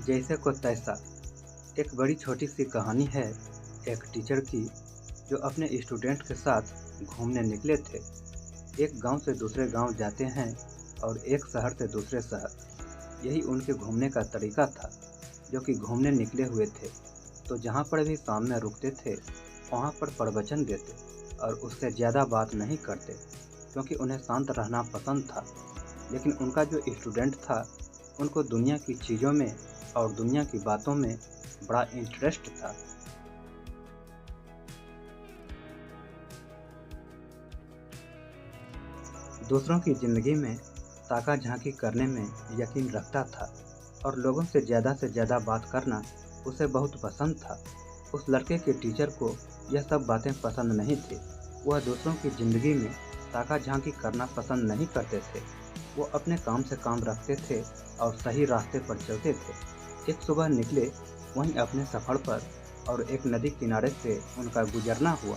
जैसे को तैसा। एक बड़ी छोटी सी कहानी है एक टीचर की जो अपने स्टूडेंट के साथ घूमने निकले थे। एक गांव से दूसरे गांव जाते हैं और एक शहर से दूसरे शहर। यही उनके घूमने का तरीका था। जो कि घूमने निकले हुए थे तो जहाँ पर भी सामने रुकते थे वहाँ पर प्रवचन देते और उससे ज़्यादा बात नहीं करते क्योंकि उन्हें शांत रहना पसंद था। लेकिन उनका जो स्टूडेंट था उनको दुनिया की चीज़ों में और दुनिया की बातों में बड़ा इंटरेस्ट था। दूसरों की ज़िंदगी में ताका झांकी करने में यकीन रखता था और लोगों से ज़्यादा बात करना उसे बहुत पसंद था। उस लड़के के टीचर को यह सब बातें पसंद नहीं थी। वह दूसरों की ज़िंदगी में ताका झांकी करना पसंद नहीं करते थे। वो अपने काम से काम रखते थे और सही रास्ते पर चलते थे। एक सुबह निकले वहीं अपने सफ़र पर और एक नदी किनारे से उनका गुजरना हुआ।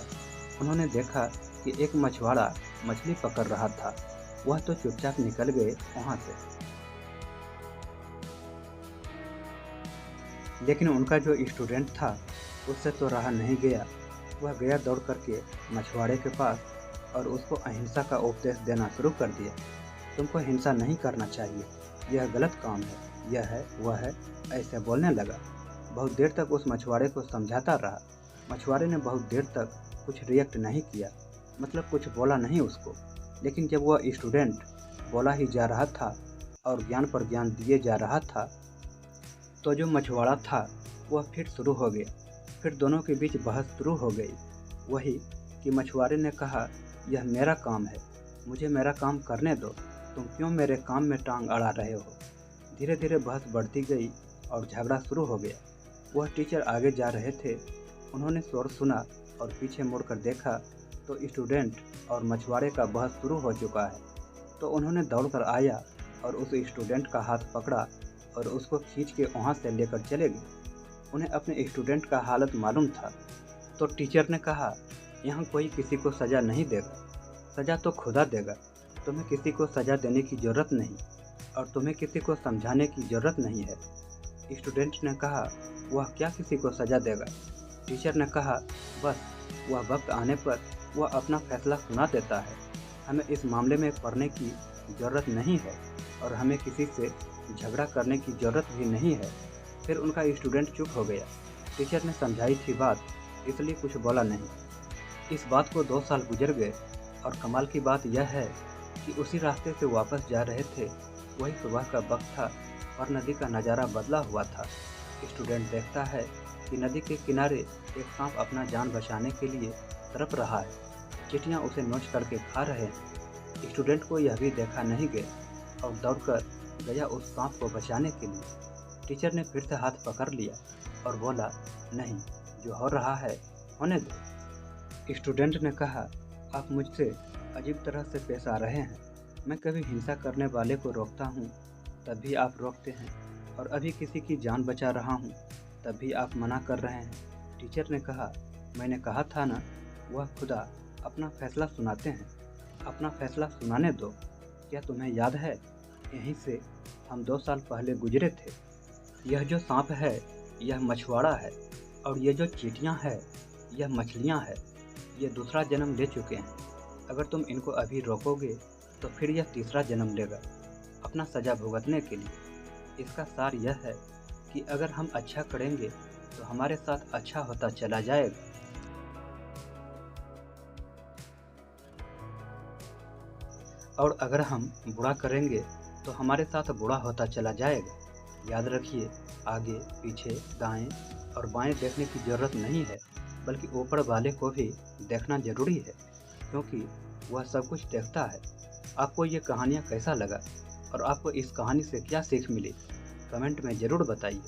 उन्होंने देखा कि एक मछुआरा मछली पकड़ रहा था। वह तो चुपचाप निकल गए वहाँ से। लेकिन उनका जो स्टूडेंट था उससे तो रहा नहीं गया। वह गया दौड़ करके मछुआरे के पास और उसको अहिंसा का उपदेश देना शुरू कर दिया। तुमको हिंसा नहीं करना चाहिए, यह गलत काम है, यह है वह है, ऐसे बोलने लगा। बहुत देर तक उस मछुआरे को समझाता रहा। मछुआरे ने बहुत देर तक कुछ रिएक्ट नहीं किया, मतलब कुछ बोला नहीं उसको। लेकिन जब वह स्टूडेंट बोला ही जा रहा था और ज्ञान पर ज्ञान दिए जा रहा था तो जो मछुआरा था वह फिर शुरू हो गया। फिर दोनों के बीच बहस शुरू हो गई। वही कि मछुआरे ने कहा, यह मेरा काम है, मुझे मेरा काम करने दो, तुम क्यों मेरे काम में टांग अड़ा रहे हो। धीरे धीरे बहस बढ़ती गई और झगड़ा शुरू हो गया। वह टीचर आगे जा रहे थे। उन्होंने शोर सुना और पीछे मुड़कर देखा तो स्टूडेंट और मछुआरे का बहस शुरू हो चुका है। तो उन्होंने दौड़कर आया और उस स्टूडेंट का हाथ पकड़ा और उसको खींच के वहाँ से लेकर चले गए। उन्हें अपने स्टूडेंट का हालत मालूम था। तो टीचर ने कहा, यहाँ कोई किसी को सज़ा नहीं देगा, सज़ा तो खुदा देगा। तुम्हें किसी को सज़ा देने की ज़रूरत नहीं और तुम्हें किसी को समझाने की ज़रूरत नहीं है। स्टूडेंट ने कहा, वह क्या किसी को सज़ा देगा। टीचर ने कहा, बस वह वक्त आने पर वह अपना फैसला सुना देता है। हमें इस मामले में पढ़ने की ज़रूरत नहीं है और हमें किसी से झगड़ा करने की ज़रूरत भी नहीं है। फिर उनका स्टूडेंट चुप हो गया। टीचर ने समझाई थी बात, इसलिए कुछ बोला नहीं। इस बात को 2 साल गुजर गए और कमाल की बात यह है कि उसी रास्ते से वापस जा रहे थे। वही सुबह का वक्त था और नदी का नज़ारा बदला हुआ था। स्टूडेंट देखता है कि नदी के किनारे एक सांप अपना जान बचाने के लिए तड़प रहा है। चींटियाँ उसे नोच करके खा रहे हैं। स्टूडेंट को यह भी देखा नहीं गया और दौड़कर गया उस सांप को बचाने के लिए। टीचर ने फिर से हाथ पकड़ लिया और बोला, नहीं, जो हो रहा है होने दो। स्टूडेंट ने कहा, आप मुझसे अजीब तरह से पेश आ रहे हैं। मैं कभी हिंसा करने वाले को रोकता हूँ तब भी आप रोकते हैं और अभी किसी की जान बचा रहा हूँ तब भी आप मना कर रहे हैं। टीचर ने कहा, मैंने कहा था ना, वह खुदा अपना फैसला सुनाते हैं, अपना फैसला सुनाने दो। क्या तुम्हें याद है, यहीं से हम 2 साल पहले गुजरे थे। यह जो सांप है यह मछुआरा है और ये जो चींटियाँ हैं यह मछलियाँ हैं। ये दूसरा जन्म ले चुके हैं। अगर तुम इनको अभी रोकोगे तो फिर यह तीसरा जन्म लेगा अपना सज़ा भुगतने के लिए। इसका सार यह है कि अगर हम अच्छा करेंगे तो हमारे साथ अच्छा होता चला जाएगा और अगर हम बुरा करेंगे तो हमारे साथ बुरा होता चला जाएगा। याद रखिए, आगे पीछे दाएं और बाएं देखने की ज़रूरत नहीं है, बल्कि ऊपर वाले को भी देखना ज़रूरी है क्योंकि वह सब कुछ देखता है। आपको ये कहानियाँ कैसा लगा और आपको इस कहानी से क्या सीख मिली, कमेंट में ज़रूर बताइए।